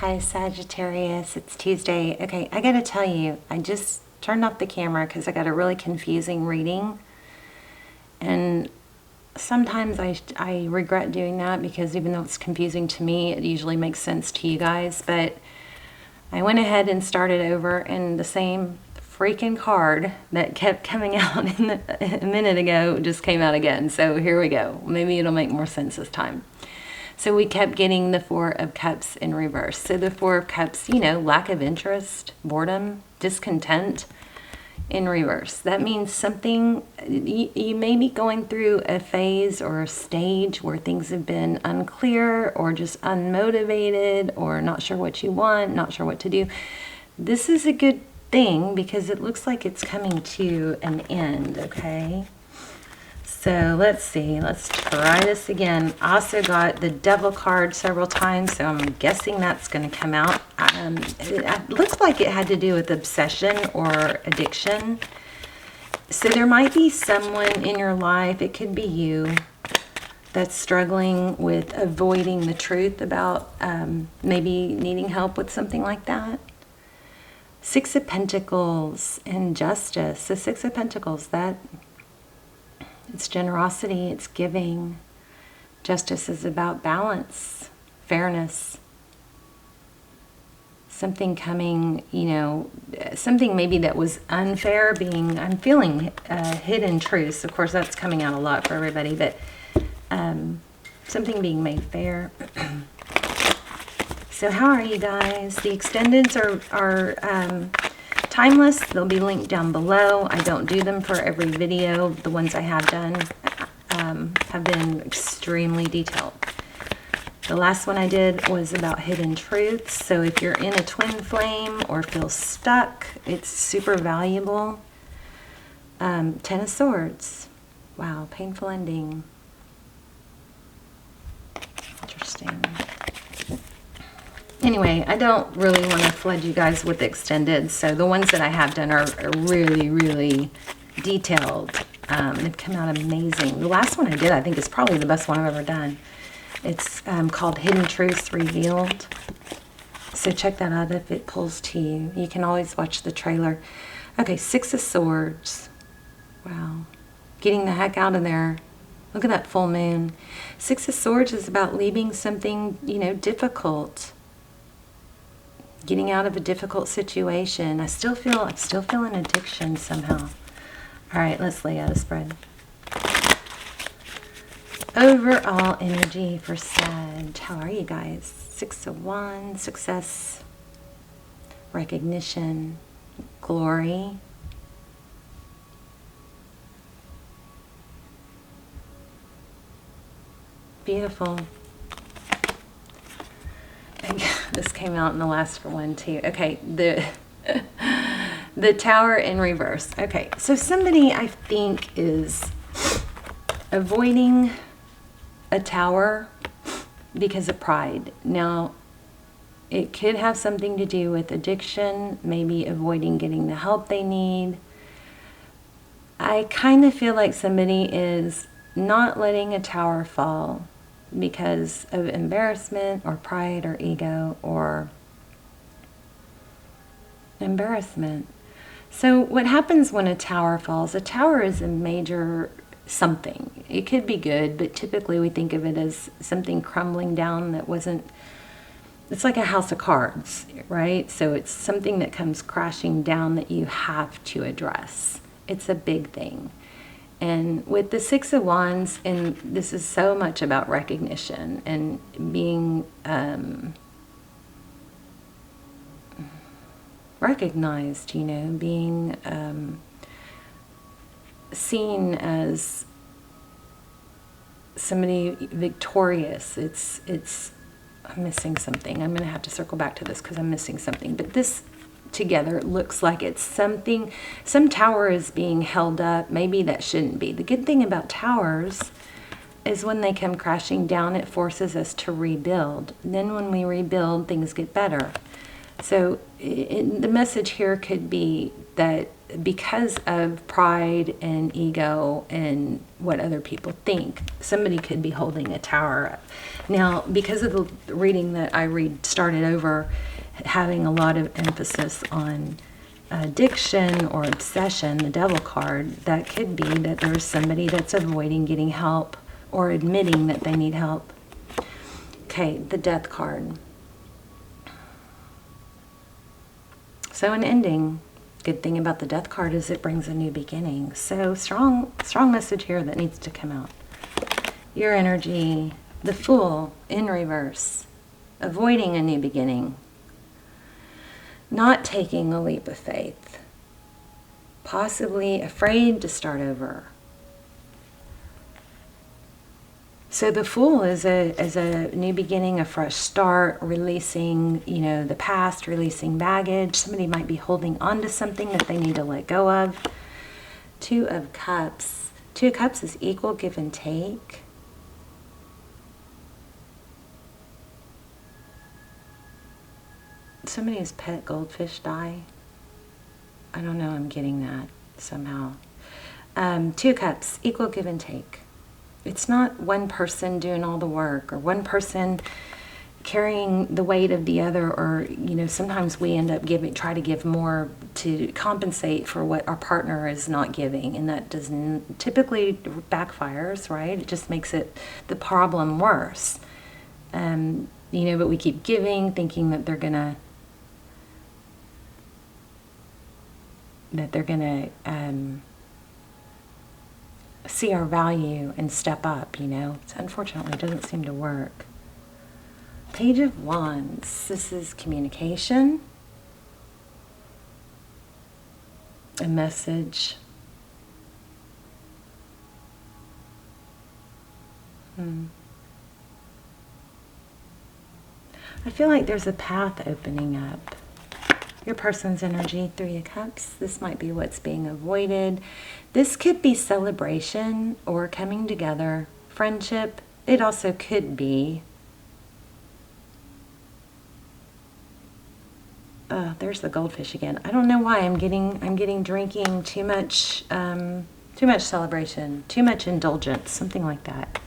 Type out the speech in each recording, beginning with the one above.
Hi Sagittarius, it's Tuesday. Okay, I gotta tell you, I just turned off the camera because I got a really confusing reading. And sometimes I regret doing that because even though it's confusing to me, it usually makes sense to you guys. But I went ahead and started over, and the same freaking card that kept coming out a minute ago just came out again. So here we go. Maybe it'll make more sense this time. So we kept getting the Four of Cups in reverse. So the Four of Cups, you know, lack of interest, boredom, discontent in reverse. That means something, you may be going through a phase or a stage where things have been unclear or just unmotivated or not sure what you want, not sure what to do. This is a good thing because it looks like it's coming to an end, okay? So let's see, let's try this again. Also got the Devil card several times, so I'm guessing that's going to come out. It looks like it had to do with obsession or addiction. So there might be someone in your life, it could be you, that's struggling with avoiding the truth about maybe needing help with something like that. Six of Pentacles and Justice. The Six of Pentacles, it's generosity, it's giving. Justice is about balance, fairness. Something coming, you know, something maybe that was unfair I'm feeling hidden truths. Of course, that's coming out a lot for everybody, but something being made fair. So how are you guys? The extendeds are timeless. They'll be linked down below. I don't do them for every video. The ones I have done have been extremely detailed. The last one I did was about hidden truths. So if you're in a twin flame or feel stuck, it's super valuable. Ten of Swords. Wow, painful ending. Interesting. Anyway, I don't really want to flood you guys with extended, so the ones that I have done are really, really detailed. They've come out amazing. The last one I did, I think, is probably the best one I've ever done. It's called Hidden Truths Revealed. So check that out if it pulls to you. You can always watch the trailer. Okay, Six of Swords. Wow. Getting the heck out of there. Look at that full moon. Six of Swords is about leaving something, you know, difficult. Getting out of a difficult situation. I'm still feeling addiction somehow. All right, let's lay out a spread. Overall energy for Sag. How are you guys? Six of Wands, success, recognition, glory. Beautiful. This came out in the last one too. Okay, the Tower in reverse. Okay, so somebody I think is avoiding a tower because of pride. Now, it could have something to do with addiction, maybe avoiding getting the help they need. I kind of feel like somebody is not letting a tower fall because of embarrassment or pride or ego or embarrassment. So what happens when a tower falls? A tower is a major something. It could be good, but typically we think of it as something crumbling down that wasn't, it's like a house of cards, right? So it's something that comes crashing down that you have to address. It's a big thing. And with the Six of Wands, and this is so much about recognition and being recognized, you know, being seen as somebody victorious. I'm missing something. I'm going to have to circle back to this because I'm missing something. But this together looks like it's something, some tower is being held up. Maybe that shouldn't be. The good thing about towers is when they come crashing down, it forces us to rebuild. Then when we rebuild, things get better. So the message here could be that because of pride and ego and what other people think, somebody could be holding a tower up. Now, because of the reading that I started over, having a lot of emphasis on addiction or obsession, the devil card, that could be that there's somebody that's avoiding getting help or admitting that they need help. Okay, the death card. So an ending. Good thing about the death card is it brings a new beginning. So strong message here that needs to come out. Your energy, the Fool in reverse, avoiding a new beginning, not taking a leap of faith, possibly afraid to start over. So the Fool is a new beginning, a fresh start, releasing, the past, releasing baggage. Somebody might be holding on to something that they need to let go of. Two of Cups. Two of Cups is equal give and take. Somebody's pet goldfish die. I don't know, I'm getting that somehow. Two of Cups, equal give and take. It's not one person doing all the work or one person carrying the weight of the other, or, sometimes we end up try to give more to compensate for what our partner is not giving, and that typically backfires, right? It just makes the problem worse. But we keep giving, thinking that they're gonna see our value and step up, Unfortunately, it doesn't seem to work. Page of Wands. This is communication. A message. I feel like there's a path opening up. Your person's energy, Three of Cups. This might be what's being avoided. This could be celebration or coming together, friendship. It also could be. There's the goldfish again. I don't know why I'm getting drinking, too much celebration, too much indulgence, something like that.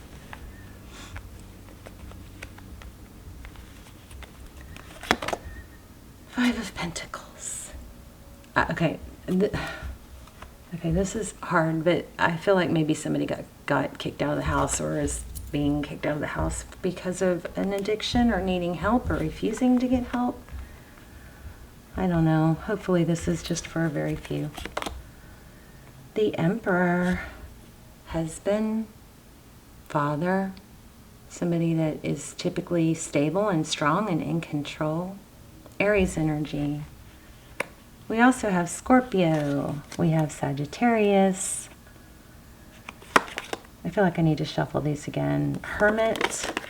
Five of Pentacles. Okay, this is hard, but I feel like maybe somebody got kicked out of the house or is being kicked out of the house because of an addiction or needing help or refusing to get help. I don't know. Hopefully this is just for a very few. The Emperor, husband, father, somebody that is typically stable and strong and in control. Aries energy. We also have Scorpio. We have Sagittarius. I feel like I need to shuffle these again. Hermit,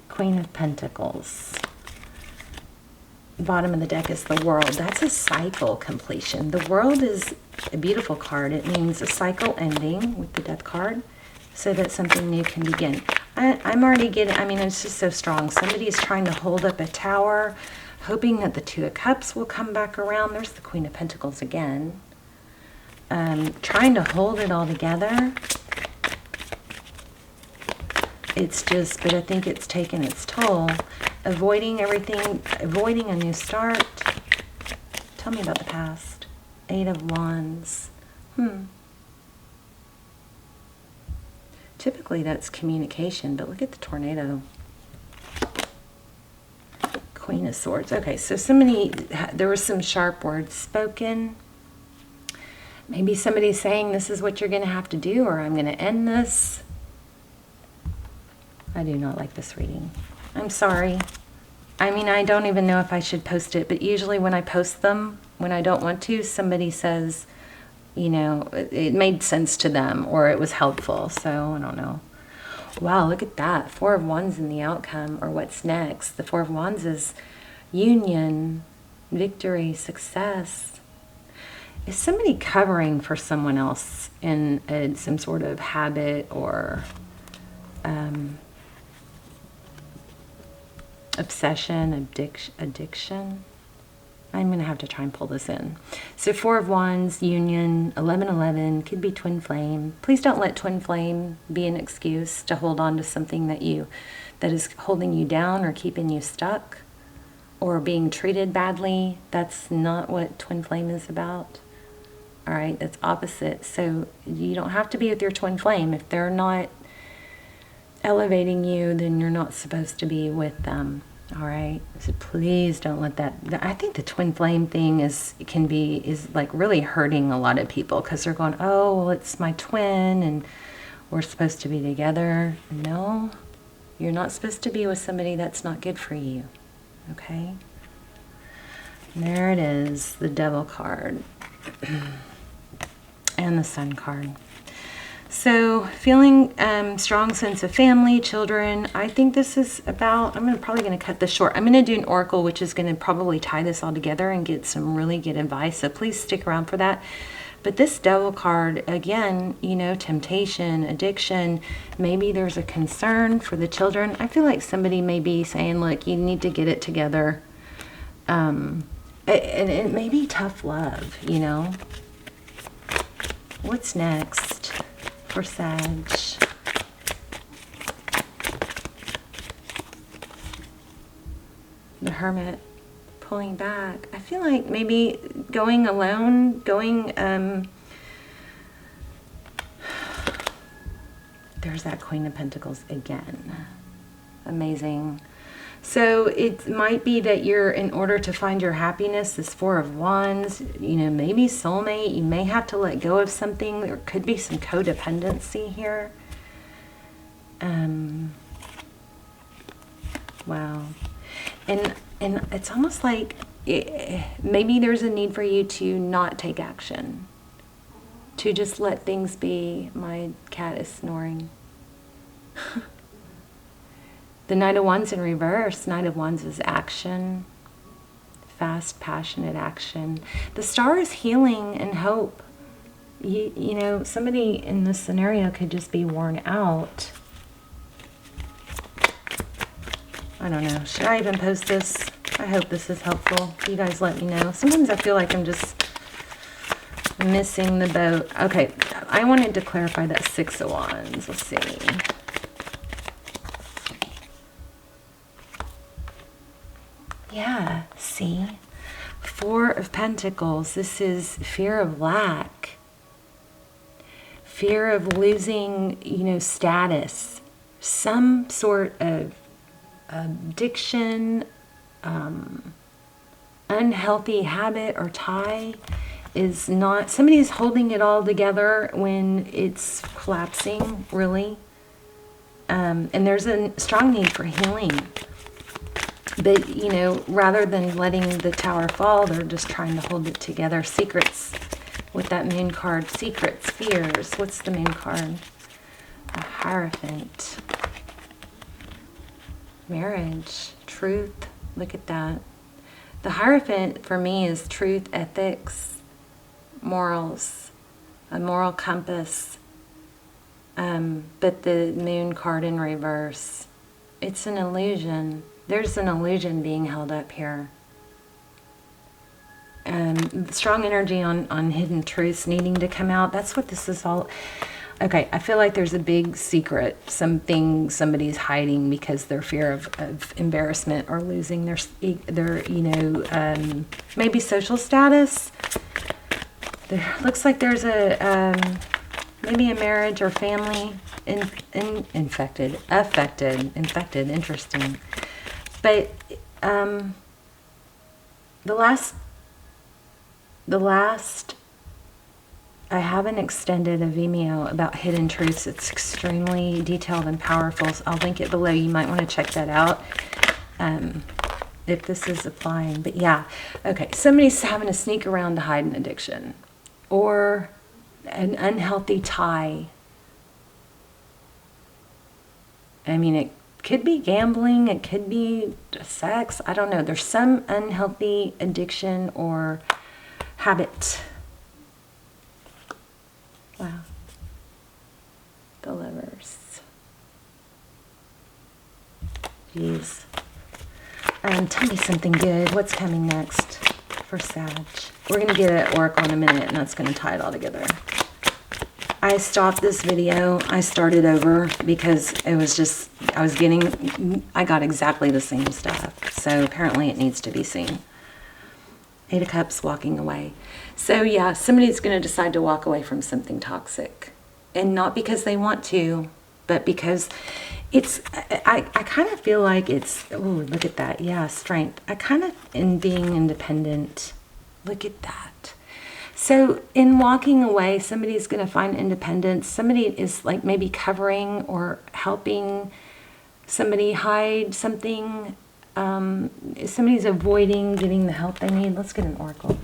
Queen of Pentacles. Bottom of the deck is the World. That's a cycle completion. The World is a beautiful card. It means a cycle ending with the Death card so that something new can begin. I'm already getting, it's just so strong. Somebody is trying to hold up a tower, hoping that the Two of Cups will come back around. There's the Queen of Pentacles again. Trying to hold it all together. But I think it's taken its toll. Avoiding everything, avoiding a new start. Tell me about the past. Eight of Wands. Typically that's communication, but look at the tornado. Queen of Swords. Okay, so there were some sharp words spoken. Maybe somebody's saying this is what you're going to have to do, or I'm going to end this. I do not like this reading. I'm sorry. I don't even know if I should post it, but usually when I post them, when I don't want to, somebody says, it made sense to them or it was helpful. So I don't know. Wow, look at that. Four of Wands in the outcome, or what's next. The Four of Wands is union, victory, success. Is somebody covering for someone else in some sort of habit or obsession, addiction? I'm going to have to try and pull this in. So 4 of Wands, Union, 1111, could be twin flame. Please don't let twin flame be an excuse to hold on to something that is holding you down or keeping you stuck or being treated badly. That's not what twin flame is about. All right, that's opposite. So you don't have to be with your twin flame. If they're not elevating you, then you're not supposed to be with them. All right, so please don't let that. I think the twin flame thing is like really hurting a lot of people because they're going, oh, well, it's my twin and we're supposed to be together. No, you're not supposed to be with somebody that's not good for you. Okay, and there it is, the Devil card and the Sun card. So feeling strong sense of family, children. I think this is about, I'm probably going to cut this short. I'm going to do an oracle, which is going to probably tie this all together and get some really good advice. So please stick around for that. But this Devil card, again, you know, temptation, addiction. Maybe there's a concern for the children. I feel like somebody may be saying, look, you need to get it together. And it may be tough love, you know. What's next for Sag? The Hermit, pulling back. I feel like maybe going alone, there's that Queen of Pentacles again. Amazing. So it might be that you're, in order to find your happiness, this 4 of Wands, you know, maybe soulmate, you may have to let go of something. There could be some codependency here. Wow. And it's almost like maybe there's a need for you to not take action, to just let things be. My cat is snoring. The Knight of Wands in reverse. Knight of Wands is action, fast, passionate action. The Star is healing and hope. You know, somebody in this scenario could just be worn out. I don't know. Should I even post this? I hope this is helpful. You guys let me know. Sometimes I feel like I'm just missing the boat. Okay, I wanted to clarify that 6 of Wands. Let's see. Yeah, see? 4 of Pentacles. This is fear of lack. Fear of losing, you know, status. Some sort of addiction, unhealthy habit or tie is not, somebody's holding it all together when it's collapsing, really. And there's a strong need for healing. But, you know, rather than letting the tower fall, they're just trying to hold it together. Secrets with that Moon card. Secrets, fears. What's the Moon card? The Hierophant. Marriage, truth. Look at that. The Hierophant for me is truth, ethics, morals, a moral compass. But the Moon card in reverse, it's an illusion. There's an illusion being held up here. Strong energy on hidden truths needing to come out. That's what this is all. Okay, I feel like there's a big secret, something somebody's hiding because their fear of embarrassment or losing their you know, maybe social status. There looks like there's a maybe a marriage or family affected. Interesting. But the last, I haven't extended a Vimeo about hidden truths. It's extremely detailed and powerful. So I'll link it below. You might want to check that out if this is applying. But yeah, okay. Somebody's having to sneak around to hide an addiction or an unhealthy tie. I mean, it could be gambling, it could be sex, I don't know. There's some unhealthy addiction or habit. Wow. The Lovers. Jeez. Tell me something good. What's coming next? for Sag. We're going to get an oracle in a minute, and that's going to tie it all together. I stopped this video. I started over because it was just, I got exactly the same stuff. So apparently it needs to be seen. 8 of Cups, walking away. So yeah, somebody's going to decide to walk away from something toxic. And not because they want to, but because it's, I kind of feel like it's, oh, look at that. Yeah, strength. I kind of, in being independent, look at that. So in walking away, somebody's going to find independence. Somebody is like maybe covering or helping somebody hide something. Somebody's avoiding getting the help they need. Let's get an oracle.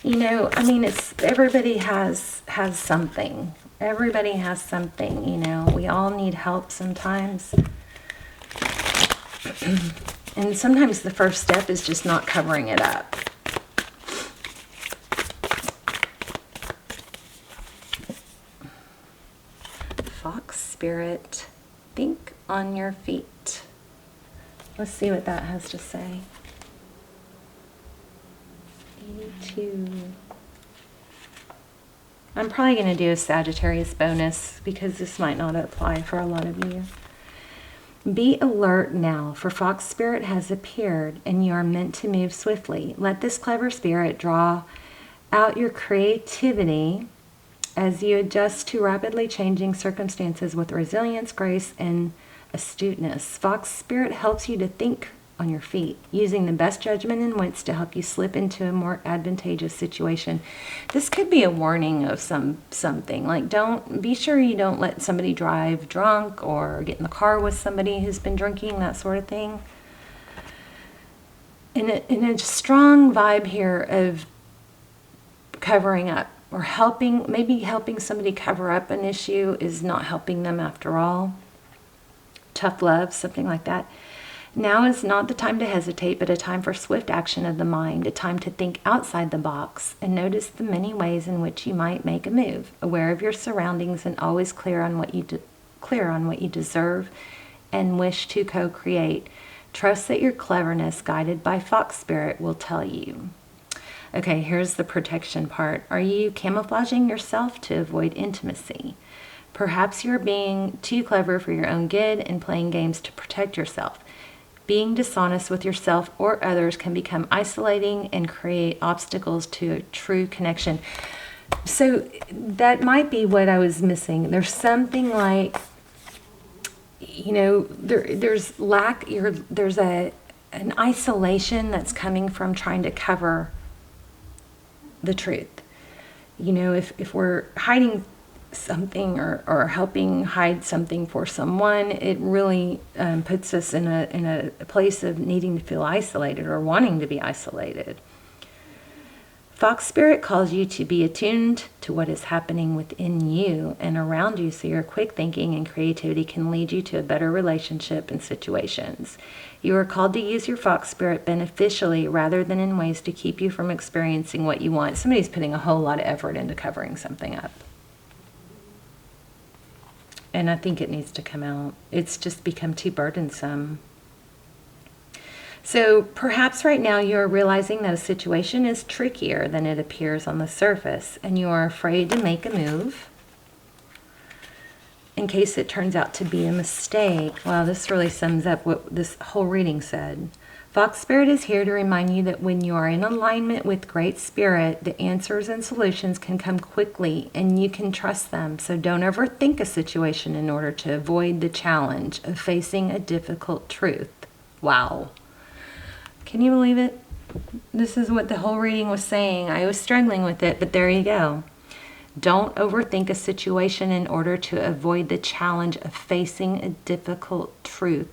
You know, I mean, it's, everybody has something. Everybody has something, you know. We all need help sometimes. And sometimes the first step is just not covering it up. Fox spirit, think on your feet. Let's see what that has to say. 82. I'm probably going to do a Sagittarius bonus because this might not apply for a lot of you. Be alert now, for Fox spirit has appeared and you are meant to move swiftly. Let this clever spirit draw out your creativity as you adjust to rapidly changing circumstances with resilience, grace, and astuteness. Fox spirit helps you to think on your feet, using the best judgment and wits to help you slip into a more advantageous situation. This could be a warning of something. Like, be sure you don't let somebody drive drunk or get in the car with somebody who's been drinking, that sort of thing. In a strong vibe here of covering up or helping, maybe helping somebody cover up an issue is not helping them after all. Tough love, something like that. Now is not the time to hesitate, but a time for swift action of the mind, a time to think outside the box and notice the many ways in which you might make a move. Aware of your surroundings and always clear on what you deserve and wish to co-create. Trust that your cleverness, guided by Fox spirit, will tell you. Okay, here's the protection part. Are you camouflaging yourself to avoid intimacy? Perhaps you're being too clever for your own good and playing games to protect yourself. Being dishonest with yourself or others can become isolating and create obstacles to a true connection. So that might be what I was missing. There's something like, you know, there's an isolation that's coming from trying to cover the truth. You know, if we're hiding something or helping hide something for someone, it really puts us in a place of needing to feel isolated or wanting to be isolated. Fox spirit calls you to be attuned to what is happening within you and around you, so your quick thinking and creativity can lead you to a better relationship and situations. You are called to use your Fox spirit beneficially rather than in ways to keep you from experiencing what you want. Somebody's putting a whole lot of effort into covering something up. And I think it needs to come out. It's just become too burdensome. So perhaps right now you're realizing that a situation is trickier than it appears on the surface, and you are afraid to make a move in case it turns out to be a mistake. Wow, this really sums up what this whole reading said. Fox spirit is here to remind you that when you are in alignment with Great Spirit, the answers and solutions can come quickly and you can trust them. So don't overthink a situation in order to avoid the challenge of facing a difficult truth. Wow. Can you believe it? This is what the whole reading was saying. I was struggling with it, but there you go. Don't overthink a situation in order to avoid the challenge of facing a difficult truth.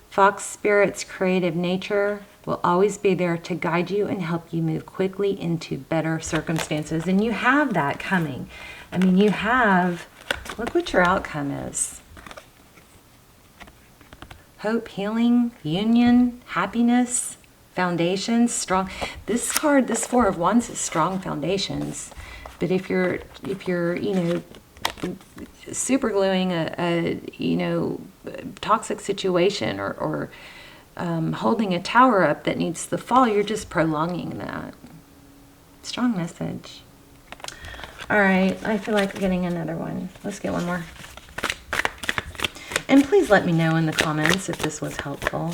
Fox spirit's creative nature will always be there to guide you and help you move quickly into better circumstances. And you have that coming. I mean, you have, look what your outcome is. Hope, healing, union, happiness, foundations, strong. This card, this Four of Wands, is strong foundations. But if you're, you know, super gluing a toxic situation or holding a tower up that needs to fall. You're just prolonging that. Strong message. All right, I feel like getting another one. Let's get one more. And please let me know in the comments if this was helpful.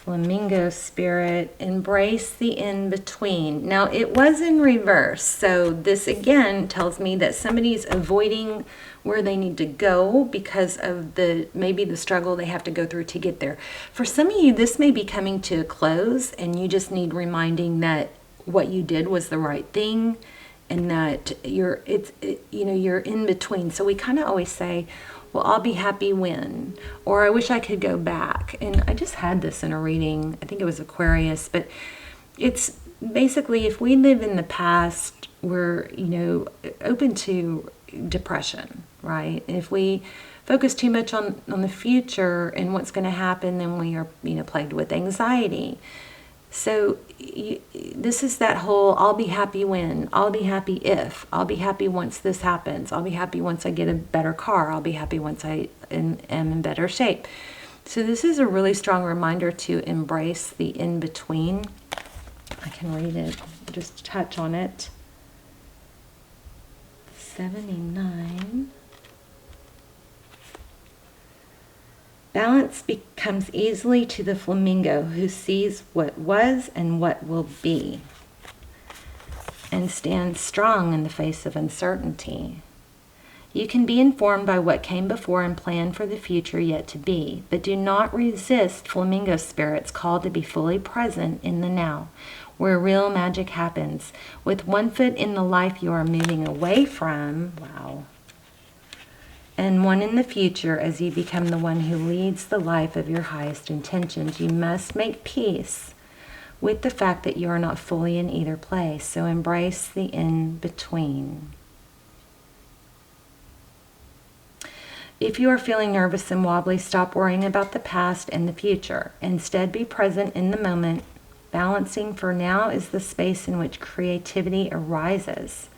Flamingo Spirit, embrace the in-between. Now, it was in reverse, so this again tells me that somebody's avoiding where they need to go because of maybe the struggle they have to go through to get there. For some of you, this may be coming to a close, and you just need reminding that what you did was the right thing, and that you're in between. So we kind of always say, well, I'll be happy when, or I wish I could go back. And I just had this in a reading, I think it was Aquarius, but it's basically if we live in the past, we're, open to depression, right? And if we focus too much on the future and what's going to happen, then we are, plagued with anxiety. So this is that whole, I'll be happy when, I'll be happy if, I'll be happy once this happens, I'll be happy once I get a better car, I'll be happy once I am in better shape. So this is a really strong reminder to embrace the in-between. I can read it, just touch on it. 79. Balance becomes easily to the flamingo who sees what was and what will be, and stands strong in the face of uncertainty. You can be informed by what came before and plan for the future yet to be, but do not resist flamingo spirit's call to be fully present in the now, where real magic happens. With one foot in the life you are moving away from, wow, and one in the future as you become the one who leads the life of your highest intentions. You must make peace with the fact that you are not fully in either place, so embrace the in-between. If you are feeling nervous and wobbly, stop worrying about the past and the future. Instead, be present in the moment. Balancing for now is the space in which creativity arises.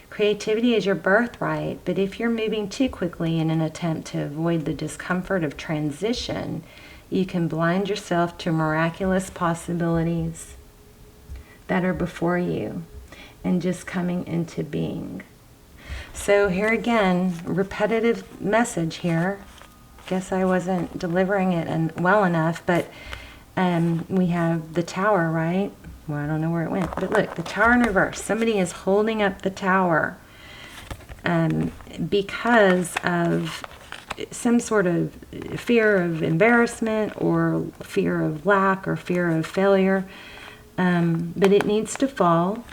Creativity is your birthright, but if you're moving too quickly in an attempt to avoid the discomfort of transition, you can blind yourself to miraculous possibilities that are before you and just coming into being. So here again, repetitive message here. Guess I wasn't delivering it well enough, but we have the tower, right? Well, I don't know where it went, but look, the tower in reverse. Somebody is holding up the tower because of some sort of fear of embarrassment or fear of lack or fear of failure, but it needs to fall.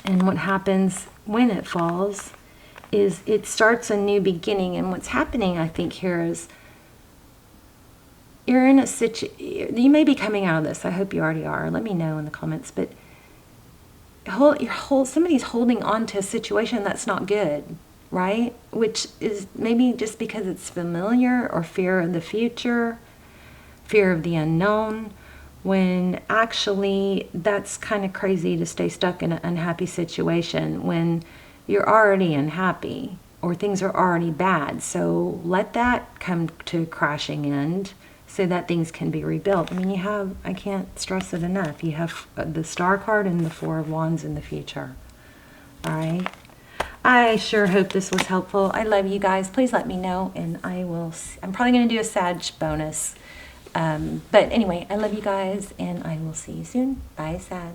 And what happens when it falls is it starts a new beginning. And what's happening, I think, here is you're in a situation, you may be coming out of this. I hope you already are. Let me know in the comments. But somebody's holding on to a situation that's not good, right? Which is maybe just because it's familiar or fear of the future, fear of the unknown, when actually that's kind of crazy to stay stuck in an unhappy situation when you're already unhappy or things are already bad. So let that come to a crashing end, so that things can be rebuilt. I mean, I can't stress it enough, you have the Star card and the Four of Wands in the future. All right. I sure hope this was helpful. I love you guys. Please let me know, and I'm probably going to do a Sag bonus. But anyway, I love you guys, and I will see you soon. Bye, Sag.